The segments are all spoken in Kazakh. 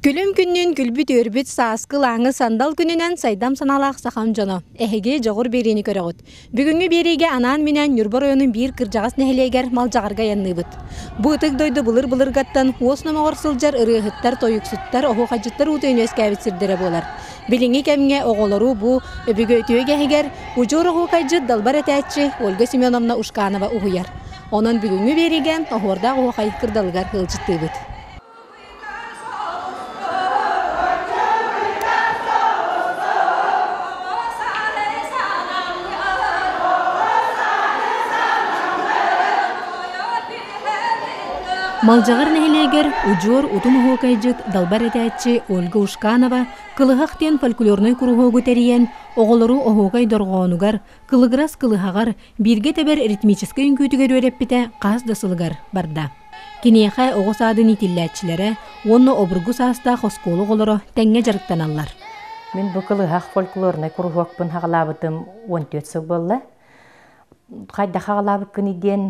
Күлüm күннün күлбүт өрбүт сааскыл аңы сандал күнүнен сайдам саналаах сахам жоно. Эхеге жоғыр берини көрөгөт. Бүгүнгү бериге анаан менен Нюрба районун бир кыржагас нехелегер малжагарга янныбыт. Бу ытык дойду былыр-былыргаттан хуос номогор сылжар ырыхыттар, тоюксуттар, охукажыттар утуйну өскәбитсирдере болар. Билиңи кемге оголору бу өбүгө өтүөгө эгер ужур ОhУОКАЙГА Далбар этәчи Ольга Семеновна Ушканова ухуяр. Онун бүгүнгү бериген охорда ОhУОКАЙ кырдалыгар хылжыттыбыт. Малжагар нехелегер ужур утум ОhУОКАЙГА Далбар этәчи Ольга Ушканова кылыхактен фольклорный кругу териен оголору ОhУОКАЙ доргоонугар кылыграс кылыхагар бирге тебер ритмический үңкүтүгөр өреппите каас дасылыгар барда. Кинеха огосадын итилләтчиләре онно обургу сааста хосколу голоро тәңге жарыктаналлар. Мен бу кылыхак фольклорный кругукпын хагалабытым 14 сыл болла. Қайда қағалабы күніден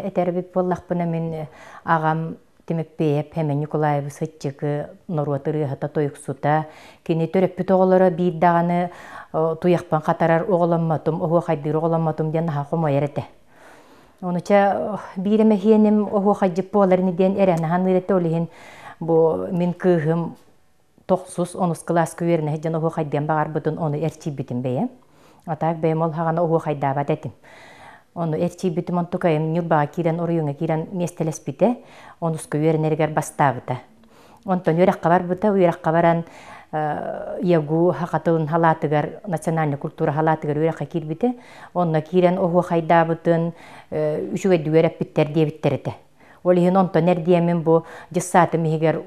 әтәрбіп боллақпына мен ағам темекпейіп, әмін Николаевы сәтчігі Нұрватыры ғата тойықсута. Кені төреппі тоғылары бейддағаны туяқпан қатарар оғыламматым, ОhУОКАЙдыр оғыламматым ден қома әрәті. Оныча бейреме хенім ОhУОКАЙдып боларын ден әрәні ханырәті олығын мен күйім 9-10 класс көверіне ден ОhУОКАЙден бағар бұдын оны әрчей бітім бейім. Атақ бейім ол хағаны ОhУОКАЙда бәд әтім. Onu erçibiti montukayım Nюрбаға кирен орыюңа кирен местелес бите, онуску үйерінергер бастабыта. Онтон үйраққа бар бұта, үйраққа баран ягу хақатылын халатыгар, национальный культура халатыгар үйраққа кирбите, онна кирен ОhУОКАЙда бұтын үшіге дүгеріп біттер дебіттерді. Олығын онтон әрдиемін бұл жысаты мегер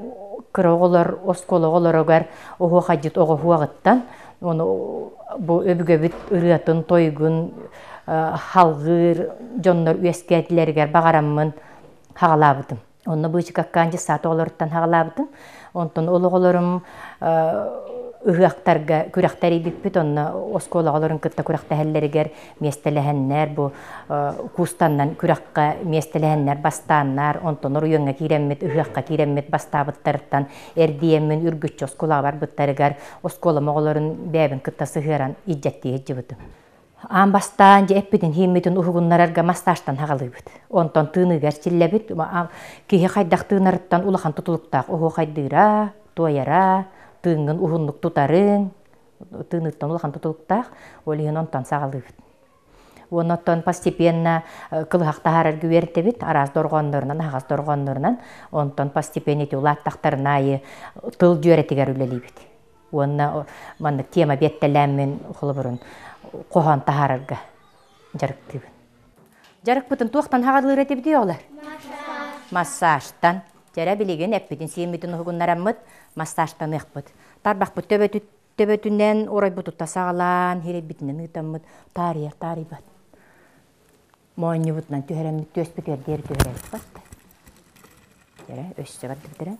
кыроғылар, осколығыларығар ОhУОКАЙдыт оғы хуағыттан, бұл өбіге біт ұрыатын тойгын, халғыр, жоннор үйескәтілергер бағарамын хағалабыдым. Оны бұйчы какқанжы саты оларыттан хағалабыдым. Онтын олығыларым ұғақтарға күрақтары біппіт, оны осколығыларын күтті күрақта әллергер местеліхеннер, бұл кустаннан күраққа местеліхеннер бастаннар, онтын ұрыйыңа кереммет, ұғаққа кереммет бастабыттарыттан әрдиемін үргітші осколаға бар бұттарығар осколы моғыларын бәбін күтті сығыран иджетті ежі бұдым. Амбастан же эппитин химмитин ухугуннарарга масташтан хагалыбыт. Онтон тыныгар чиллебит. Кихи хайдах тынарыттан улахан тутулуктак ОhУОКАЙдыра, тояра, тынгын ухунлук тутарын, тыныттан улахан тутулуктак, олиын онтон сагалыбыт. Онтон постепенно кылыхактахарар гүвертебит, араз доргоннорунан, агаз доргоннорунан, онтон постепенно улаттактарынайы тыл жөретигер үлелибит. Онна манны тема беттелеммен ухулыбырын қоған тахарырға жарықтыбын. Жарық бұтын туақтан хағадылыр әтебді олар? Массажтан. Жара білеген әппетін сейметін ұғыннарамыд, массажтан ұқпыд. Тарбақ бұт төбетінен орай бұтытта сағалан, херет бітінен ұйтамыд, тарияр, тарибат. Мойны бұтынан түйеремді төс бітер дері түйеремді батты. Жара өсі барды бітірен.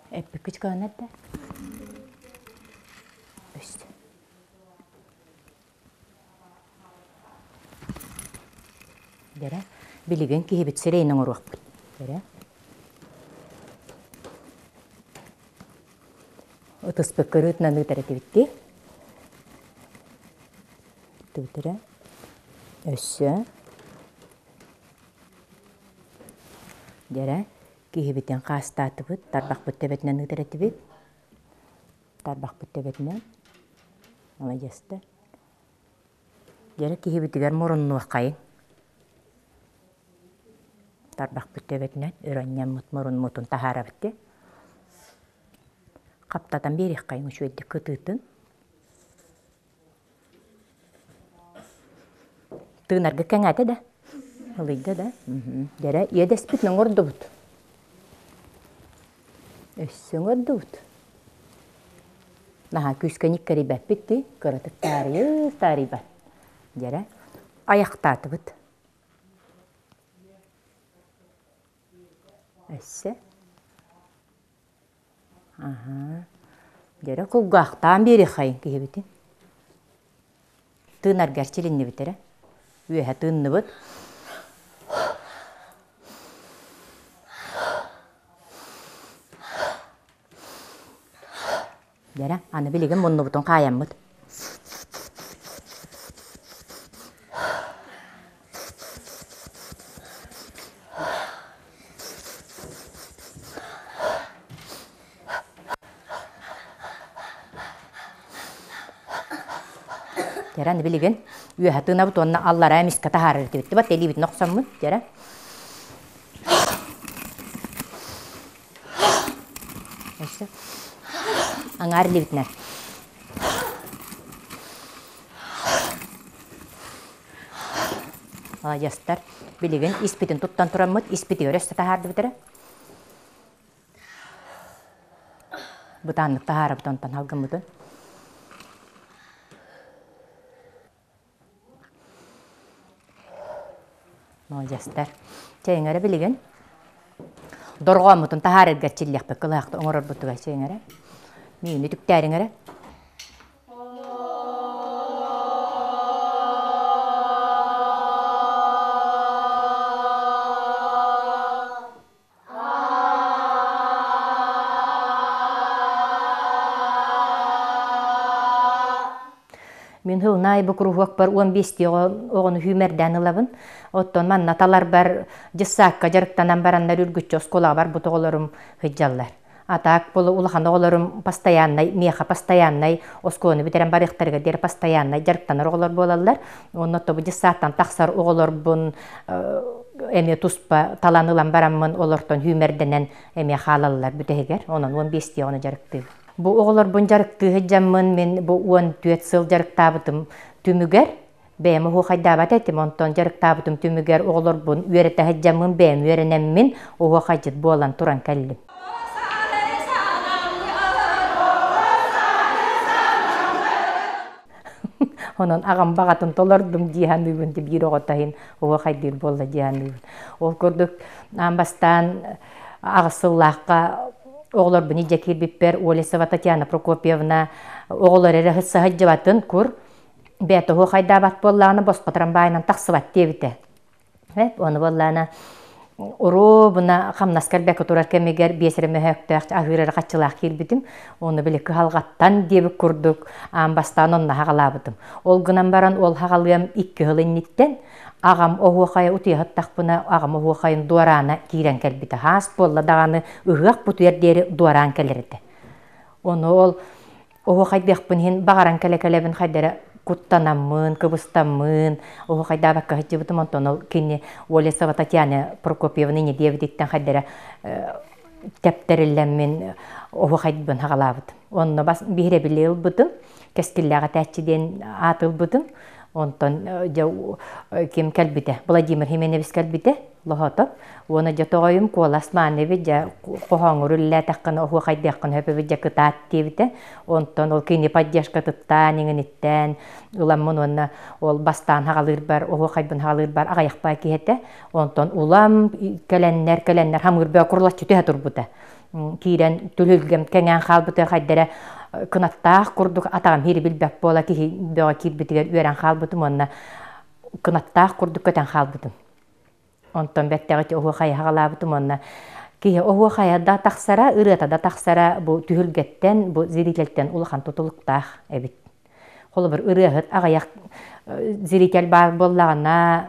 Әппі күч қағанады. Дәрі, білеген кейбіт сірейінің ұруақ бұд. Дәрі. Ұтыспық көрітінен ұйтар әті бітті. Тұтыры. Өсі. Дәрі, кейбіттен қастаты бұд. Тарбақ бұд төбетінен ұйтар әті бит. Тарбақ бұд төбетінен. Молодесті. Дәрі, кейбіттігер мұрынны вақайын. Тарбақ бүттебетінен өрәннен мұт-мұрын мұтын тахара бітті. Қаптадан берек қайын үш өйді күтітін. Тыңарға кәңәді да. Ұлыйды да. Дәрі, едес бітінің орды бұд. Өссің орды бұд. Наға күскәнік кәрі бәп бітті. Күрітік тарі бәп. Дәрі, аяқтаты бұд. Өсі. Дәрі құлғақтан бері қайын кейі бітін. Тыңар гәрчелінні бітірі. Үйе тыңны бұд. Dere, anı bilgin bunu butun kayamıd. Dere, anı bilgin üyehatığına butonuna Allara miska taharar etti. Bat eli bitin oqsamıd, dere. Angar libitner. Jastar, bilgin ispitin tuttan turamıd, ispiti öreste tahardı bitere. Butanlık taharı butontan halgımıdı. Jastar, çeyngere bilgin. Dorğamıdın taharı edgetçillik bekılaqtı oңoror butuga çeyngere. Miyini tüktäringere. Min hılnay bu kuruhuk bar 15 oğunu hümerden ılabın. Otton manna talar bar jissakka jarıktanan baranlar ürgütçü oskola bar butoğularum hıcjallar. Atak bolu ulahan oğularum pastayanay, miyaha pastayanay, oskonu biteren barıqtarga der pastayanay jarıktanar oğular bolallar. Onnoto bu jissaktan taqsar oğular bun eme tuspa talanılan baramın olorton hümerdenen eme halallar büteheger. Onun 15 oğunu jarıktı. Bu oğlar bun jarıktı hıcjamın men bu 14 sıl jarıktabıtım tümüger. Beğen ОhУОКАЙГА ettim ondan jarıktabıtım tümüger oğlar bun üyerete hıcjamın beğen üyerenemmin ОhУОКАЙGA bolan turan kellim. Onun ağam bağatın tolardum cihanlıbın de bir oğutahin ОhУОКАЙGA bolla cihanlıbın. Ol gördük ambastan ağısıllaqqa oğlar buni jakir bipper Olesova Tatyana Prokopyevna oğlar ere hıssa hıcjabatın kur. Beta ОhУОКАЙGA bat bollağını bosqatran baynan taqsıvat debite. Onu bollağına oro buna xamnaskar beka turar kemeger besireme höktaq ahırara qaçılaq kirbidim. Onu bileki halgattan debik kurduk. Ambastan onna haqalabıdım. Ol gınan baran ol haqalıyam 2 yıl innitten. Ağam ОhУОКАЙGA utiyahattaq buna ağam ОhУОКАЙGA'nın duarana kiren kelbite. Has bolla dağını ıhıaq bu tuyerderi duaran kelirdi. Onu ol ОhУОКАЙGA hin bağaran kelekelebin haydara kuttanamın, kıbıstamın, ОhУОКАЙGA bakka hıcıbıtım ondan kini Olesova Tatyana Prokopyevna diyevditten haydara tepterillemmin ОhУОКАЙGA'nın haqalabıdım. Onu bihre bile ılbıdım, keskilliağa tәтчиден atılbıdım. Ondan kim kelbite, Vladimir Himenevis kelbite, lohotop. Ona jatoğuyum kolasmanevi ja qoğoңurulla taqqana ОhУОКАЙGA taqqana höpevi ja kıtaat debite. Ondan ol kini padjaşka tıttan inginitten, ulammun onna ol bastan haqalır bar, ОhУОКАЙGA'nın haqalır bar, aqayaqpa kihete. Ondan ulam kelenler hamırba kurlatçı tühe turbuta. Kiren tülülgem kengen qalbıta haydara kınattaq kurduk atağım hiri bilbek bola ki beğa kirbitiger üeren qalbıtım onna kınattaq kurduk köten qalbıtım. Ondan bettegi ОhУОКАЙGA haqalabıtım onna ki ОhУОКАЙGA da taqsara, ırıta da taqsara bu tühülgetten, bu ziritelten ulahan tutuluktaq ebit. Holu bir ırıhıt ağayak ziritel bar bollağına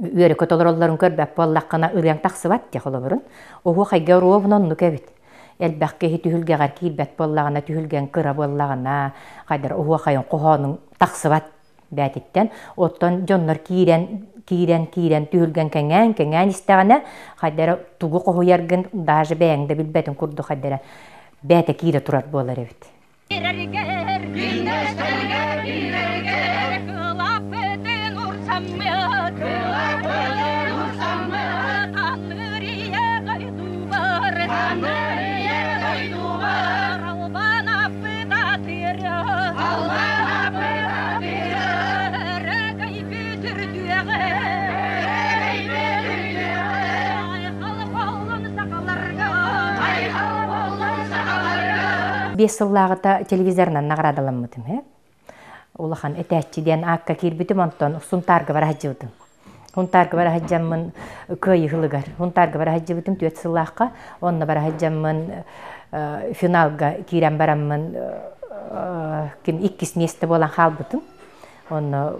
üyeri kötolorolların körbek bollaqına ırıyan taqsıvat ya holu birun. ОhУОКАЙGA rovnonluk ebit. Elbäkke tühülgegar kirbet bollağına, tühülgen kıra bollağına, haydar ОhУОКAYGA'nın qoğonun taqsıvat bätitten. Ottan jonlar kiren tühülgen kengen istağına, haydar tugu qoğu yargın, daji beğende bilbetin kurdu haydara bäte kire turar bollar ebit. Beş yıllağıta televizorundan nağradalanmadım. Ulahan etәtçiden akka kirbitim ondan suntargı var hacıvdım. Хунтарга бара хаджаммын кыйыгылыгар. Хунтарга бара хаджабытым төт сыллаққа, онна бара хаджаммын финалга кирен бараммын ким 2 месте болан халбытым. Онна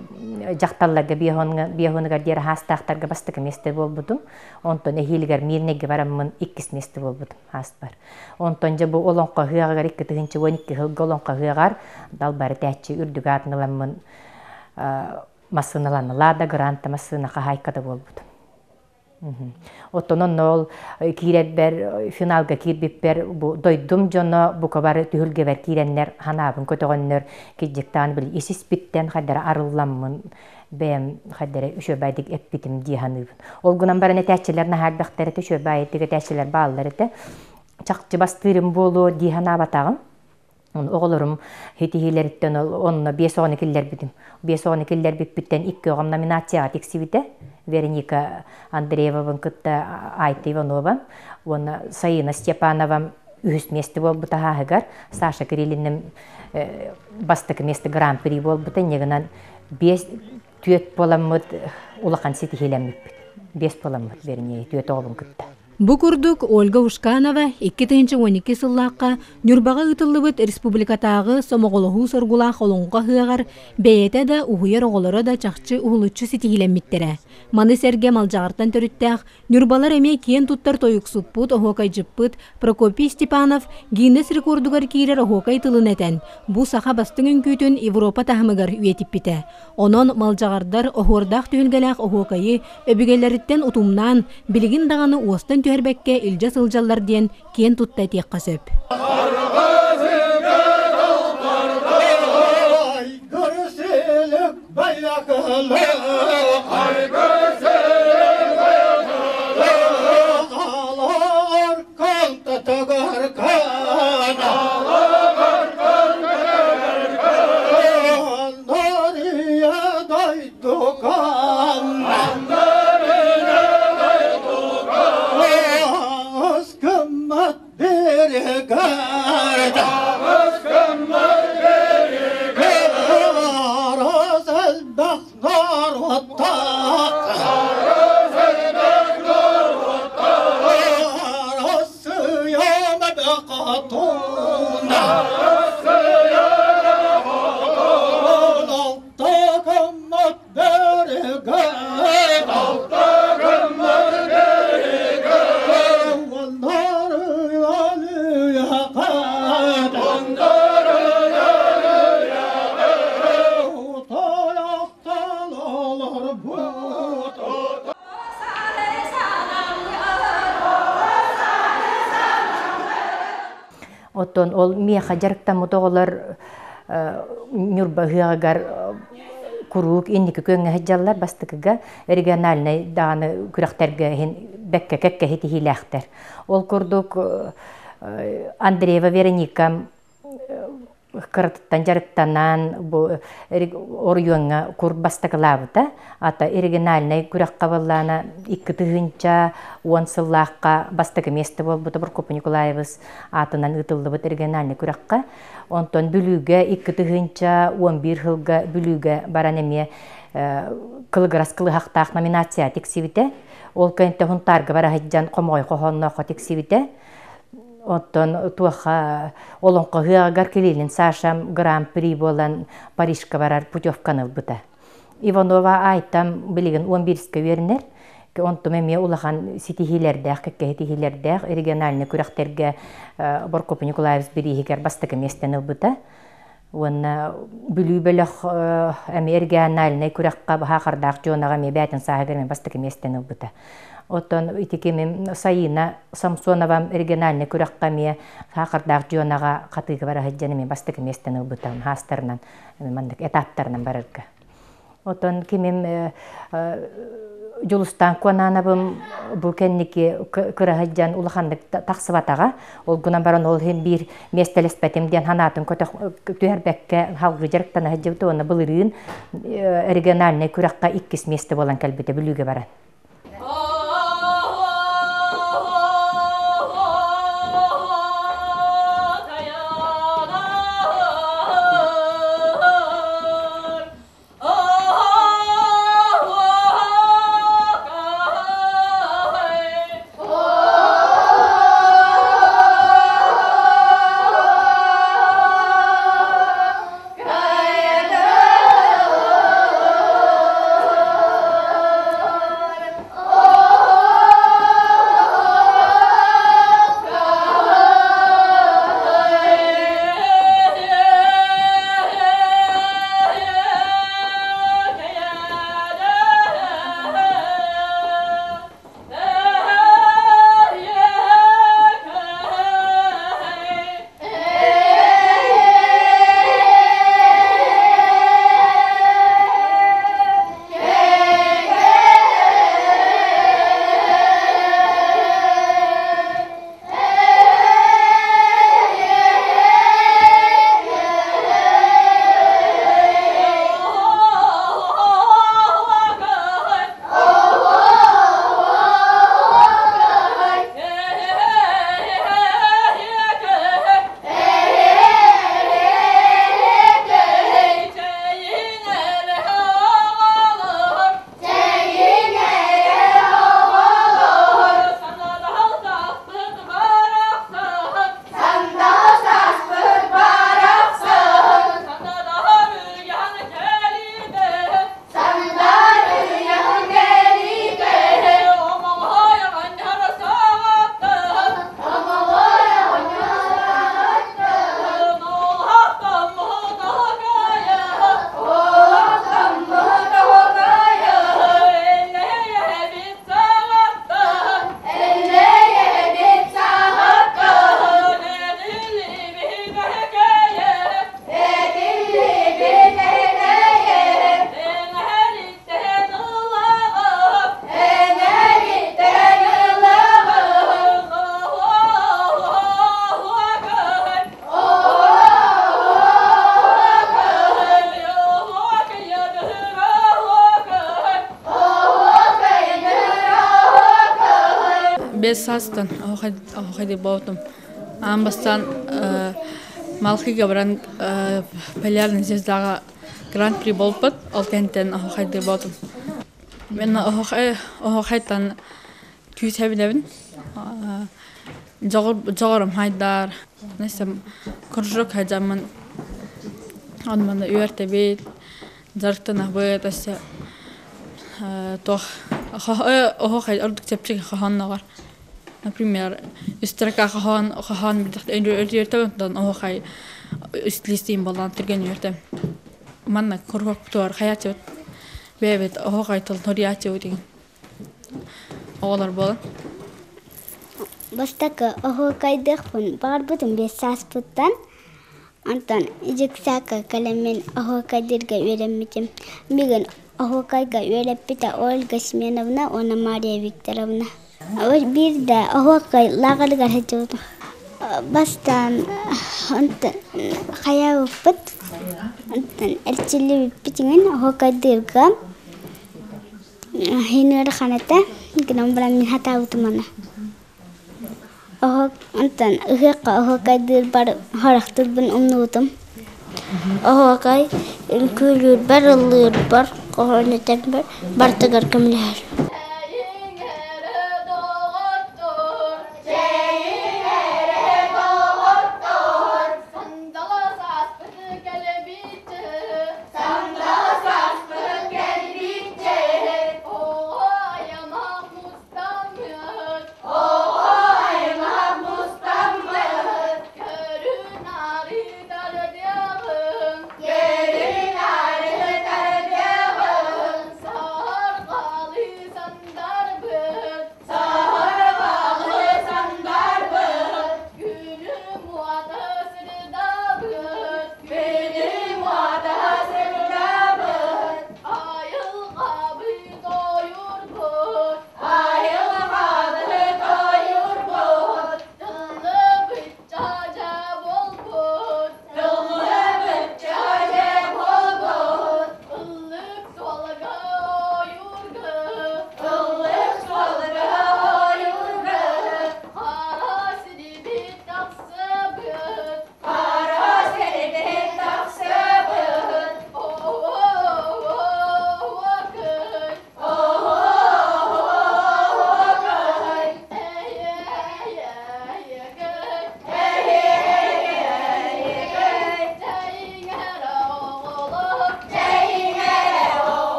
жақталларга биохоныгар дер хастақтарга бастык месте болбутум. Онтон эхилигар мирнеге бараммын 2 месте болбутум хаст бар. Онтон жа бу олонқа хыагар 2-12 хылга олонқа хыагар дал бары тәчи үрдүг атныламмын масыналанылада гранта масына хайкада болбутум. Оттонон ол киребер финалга кирбиппер бу дойдум жоно бу кабары түһүлгебер киреннер ханабын көтөгөннөр кижектан бил исиспиттен хадара арылламмын бем хадара үшөбайдык эппитим диханыбын. Ол гунан барына тәчелерне хардактары төшөбайдык тәчелер бааллары те чакчы бастырым болу диханабатагым. Оğulurum hitihilerinden onunla 5-12 killer bidim. 5-12 killer bitten 2 oğum nominatsiya teksivide. Вероника Андрееваның кытта Айта Иванова, оны Саина Степанова үз месте бол бұта хағығар, Саша Кириллиннің бастық месте гран-при бол бұта, негінен 5 түйет боламыд улақан сеті хелеміп. 5 боламыд вернее түйет оғылын кытта. Бу курдук Ольга Ушканова 2-12 сыллаққа Нюрбаға ытылыбыт республикатағы сомоголоху соргулақ олонға хыағар бәйеті да ухуяр оғылары да чақчы ухулычы сетихилеммиттері. Маны сәрге малжағыртан төріттәқ Нюрбалар әме кен туттар тойықсутпут ОhУОКАЙ жыппыт Прокопий Степанов Гиннес рекордугар кейрер ОhУОКАЙ тылын әтен. Бу саха бастыңын күйтін Европа тахымыгар үйетіп біті. Онон малжағардар охуардақ түйілгеләқ ОhУОКАЙы өбігелеріттен ұтымнан білігін дағаны уостан түйербәкке илжа сылжалар ден кен тутта тек қасып. Оттон ол меха жарыктан мутоголар Нюрба хыагар курук инники көңө хаджаллар бастыкыга региональный даны күрәхтәргә бәккә кәккә хитихиләхтер. Ол курдук Андреева Вероника кырыттан жарыктанан бу орюңга курт бастыкылабыта ата региональный күрәх кабыллана 2 тыгынча 10 сыллакка бастык месте болбута Прокоп Николаевыз атынан ытылдыбыт региональный күрәккә онтон бүлүгә 2 тыгынча 11 хылга бүлүгә баранеме кылгырас кылыхактак номинация тексибите ол кенте хунтарга бара хаҗҗан комой кохонно тексибите. Оттон туаха олонқа хыагар келелин Сашам гран-при болан Парижка барар путевканы бұта. Иванова айтам білеген 11-ке вернер. Онтом эме улахан сетихилердәк, кәкке сетихилердәк, региональный күрәхтерге Прокоп Николаевич берихигер бастык местен бұта. Онна бүлү белек эме региональный күрәхкә хакырдак жонага ме бәтин сагыр ме бастык местен бұта. Оттон итикемем Саина Самсонова региональный күрәккәме хакырдак жонага катыгы бара хаҗҗаны бастык местен бутан хастарнан мандык этаптарнан барырга. Оттон кемем Жулустан конанабым бу кенники кырахаҗҗан улахандык таксыбатага ол гунан баран ол һәм бир местелеспетимден ханатын көтө түһәрбәккә халгы жарыктан хаҗҗыбыты оны булырын региональный күрәккә 2 месте болан калбите бүлүгә баран. без састан охайди болдум. Амбастан Малхига бранд полярный звездага гран-при болбут. Алтентен охайди болдум. Мен охайтан күйсәбилебин. Жогорум хайдар. Несем кружок хайжамын. Анманда үйәртебет. Зарктан абыт ася. Тох охай ордук чепчик хаханнагар. Например, истрака хахан бидахт үйәртебен охай үстлистин балан тирген үйәртем. Манна кружок туар хаячет. Бебет охай тол ториячет деген. Оғалар болан. Бастакы ОhУОКАЙДЫхпын бар бутын бес саспыттан. Антон ижексака калемен ОhУОКАЙДырга үйренмечем. Мигін ОhУОКАЙга үйренпіта Ольга Семеновна, она Мария Викторовна. Bir de ОhУОКАЙ лағырға хәчуды. Бастан антон хая өппіт. Антон әлчілі өппітіңін ОhУОКАЙдырга. Хиныр қаната. Гынан біран мен хата ұтымана. Антон ұғыққа ОhУОКАЙдыр бар харақтыр бін ұмнуытым. ОhУОКАЙ күлір бар, ұлыр бар, қоғырнетер бар, бартығар көмілер.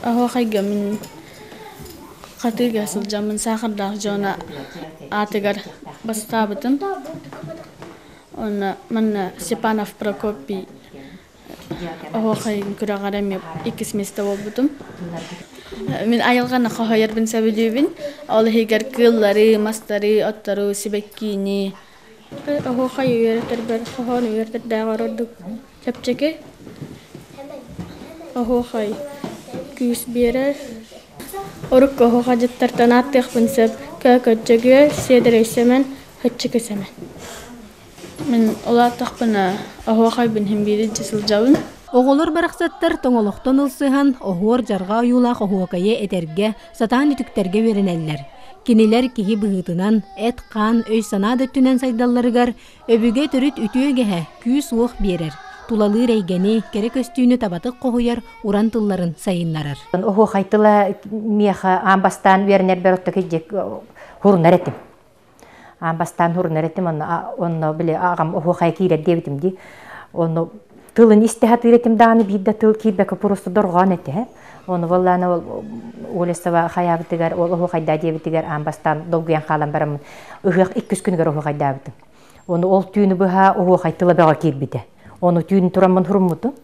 ОhУОКАЙга мен қатыға сылжамын сақырдағы жона атығар бастабытым. Оны мен Степанов Прокопий ОhУОКАЙын күрағарамеп 2 месте болбытым. Мен айылғаны қағайырбын сәбілебін. Ол хегер кыллары, мастары, оттары, сибеккини. ОhУОКАЙ үйретер бір, қоған үйретер дағар ордық. Чәпчеке ОhУОКАЙ күс берер. Орық ОhУОКАЙ жыттартан аттық бұнсып, көкөтчігі седірейсемен, хөтчікесемен. Мен олаттық бұна ОhУОКАЙ бін хембейді жесіл жауын. Оғылыр барақсаттар тоңолықтан ылсыған оғуыр жарға ұйулақ ОhУОКАЙы әтерге, сатан үтіктерге веренелер. Кенелер кеге бұғытынан, әт қан, өй санады түнен сайдаларығар, өбіге түріт үтіөгеге күйіс оқ берер. Тулалы рейгені, керек өстүйіні табатық қоғыяр урантылларын сайынларар. ОhУОКАЙтыла меха амбастан вернер бероттық ежек хұрынар етім. Амбастан хұрынар етім, оны біле ағам ОhУОКАЙ кейлер дебітімді. Оны тылын истихат иретим даны бидда тыл кийбеке просто дорган эте. Оны валланы олесава хаябытыгар, ОhУОКАЙДА дебитигер амбастан долгуян халан барам ыгык 2 күнгөр ОhУОКАЙДА битим. Оны ол түйүнү быха ОhУОКАЙ тылабага кирбите. Оны түйүн турамын хурмуту.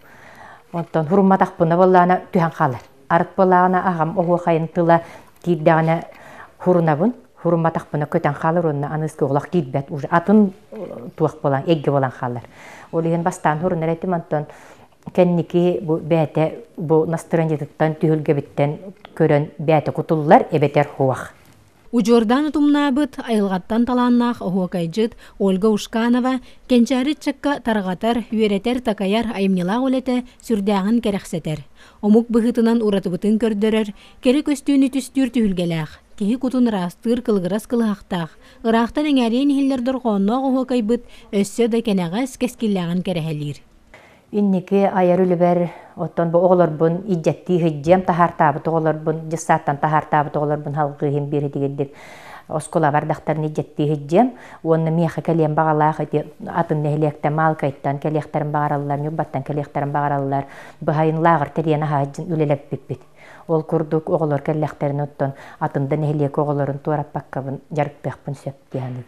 Онтон хурматакпына валланы түйөн халар. Арык балагына агам ОhУОКАЙын тыла кийдагына хурунабын. Хурматакпына көтөн халар онна аныскы олак кийбет уже атын туак болан, эгге болан халар. Ол еген бастан хурунар этим онтон кенники бу бәте бу настроениятыттан түйүлгө биттен көрөн бәте кутуллар эбетер хуак. Ужордан утумнабыт айылгаттан таланнах ОhУОКАЙжыт Ольга Ушканова кенчәрит чакка таргатар үйретер такаяр айымнила олете сүрдәгын керексетер. Омук быгытынан уратыбытын көрдөрөр, кери көстүүнү түстүр түйүлгеләх. Кеһи кутун растыр кылгырас кылыхтах. Ырахтан эңәрен хиллердер гонно ОhУОКАЙбыт өссө да кенагас кескилләгын керәһелир. Инники айарүлүбер оттон бу оголорбун иҗетти хиҗем тахартабы оголорбун жисаттан тахартабы оголорбун халгыһын бири дигендик оскола бардактарын иҗетти хиҗем онны меха калем багалах атын нехлекте малкайттан келехтерин багараллар нюбаттан келехтерин багараллар быһайын лагыр терена хаҗын үлелеп биппит. Ол курдук оголор келехтерин оттон атында нехлек оголорун туарап баккабын жарыппекпин сөптияны.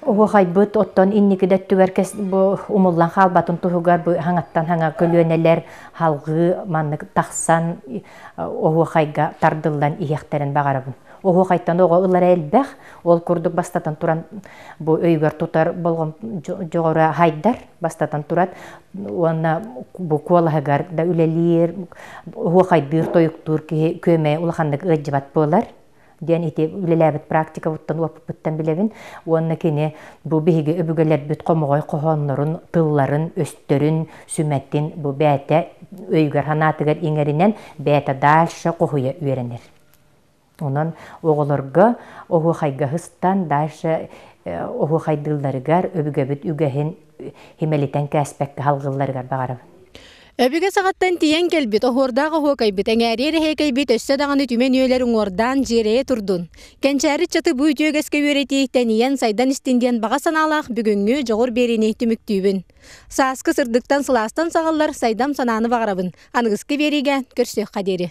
ОhУОКАЙбыт оттон инникиде түгәркес бу умуллан халбатын туһугар бу хаңаттан хаңа көлөнелер халгы манны тахсан ОhУОКАЙга тардылдан иехтерин багарабын. ОhУОКАЙтан ого ылар элбэх ол курдук бастатан туран бу өйгөр тутар болгон жогора хайдар бастатан турат онна бу колахагар да үлелер ОhУОКАЙдыр тоюктур көмө улахандык ыжбат болар. Ден ите үлеләбет практика буттан опыттан билебин. Онна кене бу биһиге өбүгөлөр бүт комогой кохоннорун, тылларын, өстөрүн, сүмәттин бу бәте өйгөр ханатыгар иңеринен бәте дальше кохуя үйренер. Онан оголорга ОhУОКАЙга хыстан дальше ОhУОКАЙдылларыгар өбүгөбүт үгөһин химелитен кәспекке халгылларыгар багарабын. Өбіге сағаттан тиен келбіт, оғырдағы хоқайбіт, әңәрер хекайбіт өссі дағаны түмен өйлерін ордан жерее тұрдun. Кәнчәрі чаты бұй түйегеске өреті тәниен сайдан істінден баға саналақ бүгінгі жоғыр беріне түміктүйбін. Саскы сырдықтан сыластан сағалар сайдам сананы бағарабын. Анығысқы береге көрсек қадері.